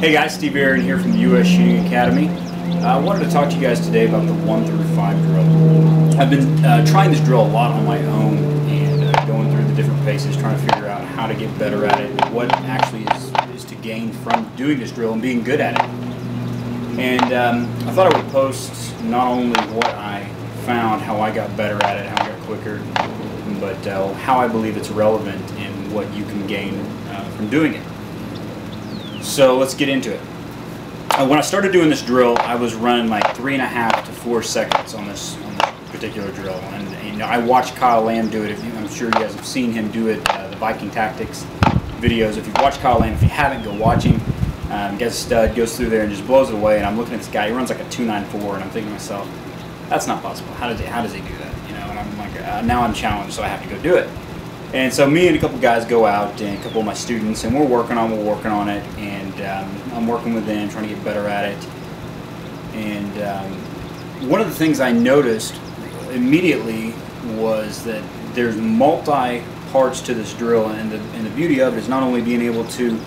Hey guys, Steve Aaron here from the U.S. Shooting Academy. I wanted to talk to you guys today about the 1 through 5 drill. I've been trying this drill a lot on my own and going through the different paces, trying to figure out how to get better at it, what actually is to gain from doing this drill and being good at it. And I thought I would post not only what I found, how I got better at it, how I got quicker, but how I believe it's relevant and what you can gain from doing it. So let's get into it. When I started doing this drill, I was running like 3.5 to 4 seconds on this particular drill, and you know, I watched Kyle Lamb do it. I'm sure you guys have seen him do it. The Viking Tactics videos. If you've watched Kyle Lamb, if you haven't, go watch him. Gets a stud, goes through there and just blows it away. And I'm looking at this guy. He runs like a 2.94, and I'm thinking to myself, that's not possible. How does he do that? You know, and I'm like, now I'm challenged, so I have to go do it. And so me and a couple guys go out, and a couple of my students, and we're working on it, and I'm working with them, trying to get better at it. And one of the things I noticed immediately was that there's multi parts to this drill, and the beauty of it is not only being able to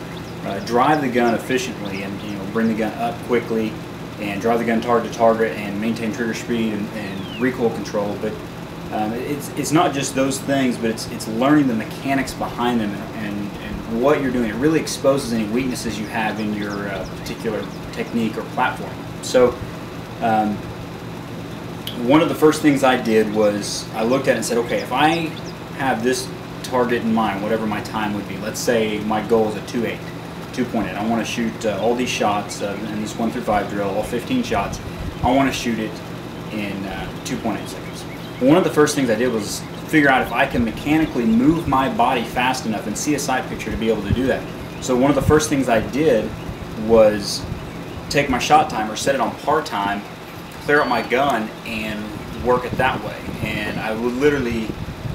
drive the gun efficiently and bring the gun up quickly and drive the gun target to target and maintain trigger speed and recoil control, but it's not just those things, but it's learning the mechanics behind them and what you're doing. It really exposes any weaknesses you have in your particular technique or platform. So one of the first things I did was I looked at it and said, okay, if I have this target in mind, whatever my time would be, let's say my goal is a 2.8. I want to shoot all these shots in this 1 through 5 drill, all 15 shots. I want to shoot it in 2.8 seconds. One of the first things I did was figure out if I can mechanically move my body fast enough and see a sight picture to be able to do that. So one of the first things I did was take my shot timer, set it on part time, clear up my gun, and work it that way. And I would literally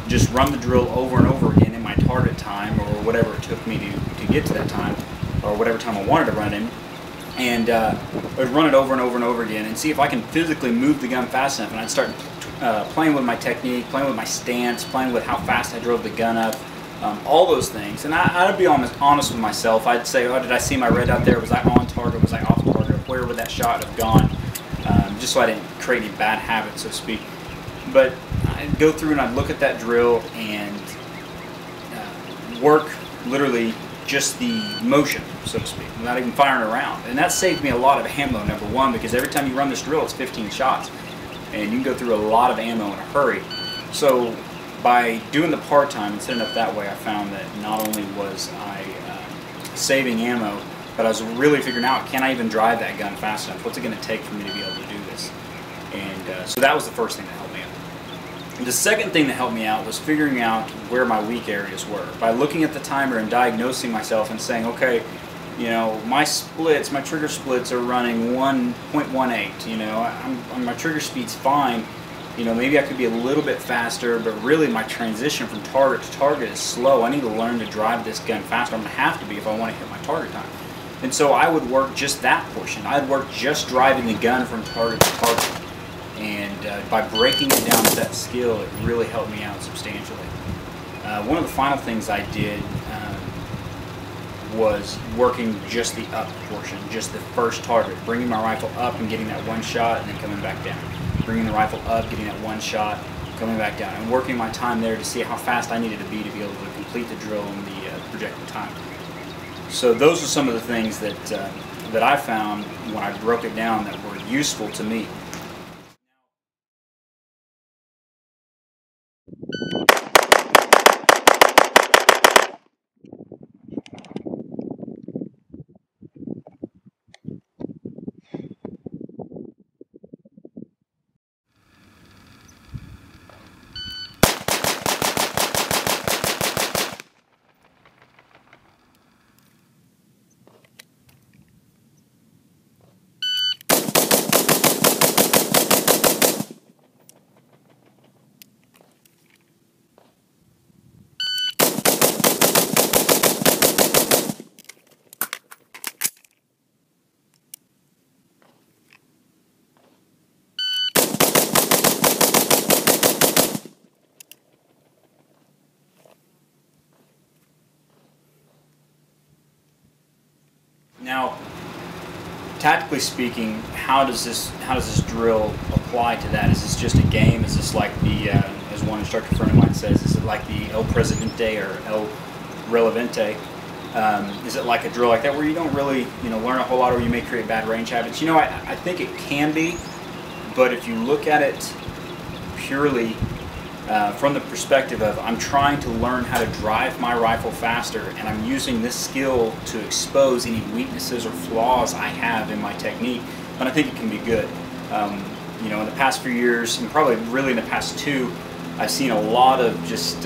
just run the drill over and over again in my target time, or whatever it took me to get to that time, or whatever time I wanted to run in. And I would run it over and over and over again and see if I can physically move the gun fast enough. And I'd start playing with my technique, playing with my stance, playing with how fast I drove the gun up, all those things. And I'd be honest with myself. I'd say, oh, did I see my red out there? Was I on target? Was I off target? Where would that shot have gone? Just so I didn't create any bad habits, so to speak. But I'd go through and I'd look at that drill and work literally just the motion, so to speak, not even firing around. And that saved me a lot of ammo, number one, because every time you run this drill, it's 15 shots. And you can go through a lot of ammo in a hurry. So by doing the part time and setting up that way, I found that not only was I saving ammo, but I was really figuring out, can I even drive that gun fast enough? What's it going to take for me to be able to do this? And so that was the first thing that helped me out. The second thing that helped me out was figuring out where my weak areas were. By looking at the timer and diagnosing myself and saying, okay, you know, my trigger splits are running 1.18, you know, my trigger speed's fine, you know, maybe I could be a little bit faster, but really my transition from target to target is slow. I need to learn to drive this gun faster. I'm going to have to be if I want to hit my target time. And so I would work just that portion. I'd work just driving the gun from target to target. And by breaking it down to that skill, it really helped me out substantially. One of the final things I did was working just the up portion, just the first target, bringing my rifle up and getting that one shot and then coming back down. Bringing the rifle up, getting that one shot, coming back down, and working my time there to see how fast I needed to be able to complete the drill in the projected time. So those are some of the things that I found when I broke it down that were useful to me. tactically speaking, how does this drill apply to that? Is this just a game? Is this like the as one instructor friend of mine says, is it like the El Presidente or El Relevante? Is it like a drill like that where you don't really learn a whole lot, or you may create bad range habits? I think it can be, but if you look at it purely from the perspective of I'm trying to learn how to drive my rifle faster, and I'm using this skill to expose any weaknesses or flaws I have in my technique, then I think it can be good. In the past few years, and probably really in the past 2, I've seen a lot of just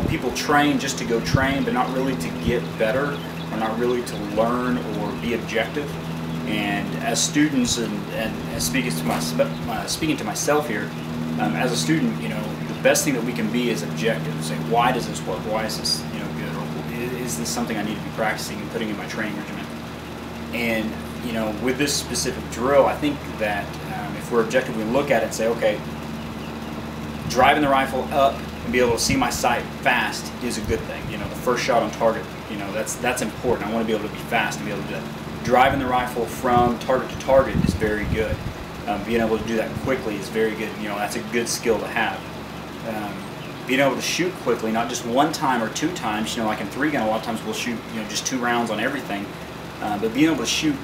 people train just to go train, but not really to get better, or not really to learn or be objective. And as students, and speaking to myself here, as a student, the best thing that we can be is objective. Say, why does this work? Why is this good? Or is this something I need to be practicing and putting in my training regimen? And with this specific drill, I think that if we're objective, we look at it and say, okay, driving the rifle up and be able to see my sight fast is a good thing. The first shot on target, that's important. I want to be able to be fast and be able to do that. Driving the rifle from target to target is very good. Being able to do that quickly is very good. That's a good skill to have. Being able to shoot quickly, not just one time or 2 times. Like in 3-gun, a lot of times we'll shoot just 2 rounds on everything. But being able to shoot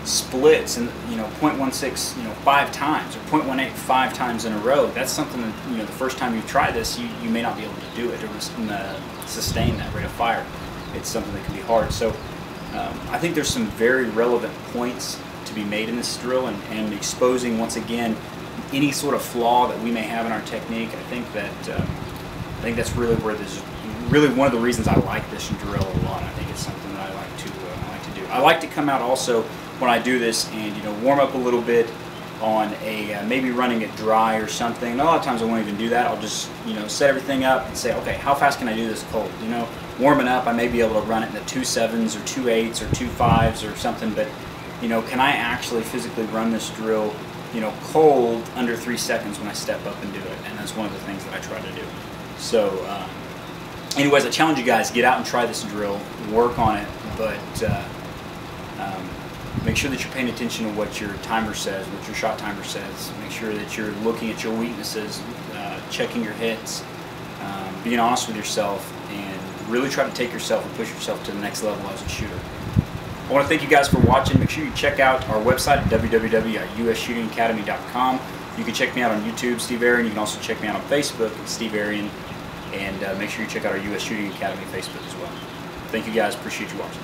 splits and .16 5 times, or .18 5 times in a row, that's something that the first time you try this, you may not be able to do it or sustain that rate of fire. It's something that can be hard. So I think there's some very relevant points to be made in this drill, and exposing once again any sort of flaw that we may have in our technique. I think that's really where really one of the reasons I like this drill a lot. I think it's something that I like to do. I like to come out also when I do this and warm up a little bit on a maybe running it dry or something. And a lot of times I won't even do that. I'll just set everything up and say, okay, how fast can I do this cold? Warming up, I may be able to run it in the 2.7s or 2.8s or 2.5s or something, but can I actually physically run this drill cold under 3 seconds when I step up and do it? And that's one of the things that I try to do. So anyways, I challenge you guys, get out and try this drill, work on it, but make sure that you're paying attention to what your timer says, what your shot timer says. Make sure that you're looking at your weaknesses, checking your hits, being honest with yourself, and really try to take yourself and push yourself to the next level as a shooter. I want to thank you guys for watching. Make sure you check out our website at www.usshootingacademy.com. You can check me out on YouTube, Steve Arian. You can also check me out on Facebook, Steve Arian. And make sure you check out our US Shooting Academy Facebook as well. Thank you guys. Appreciate you watching.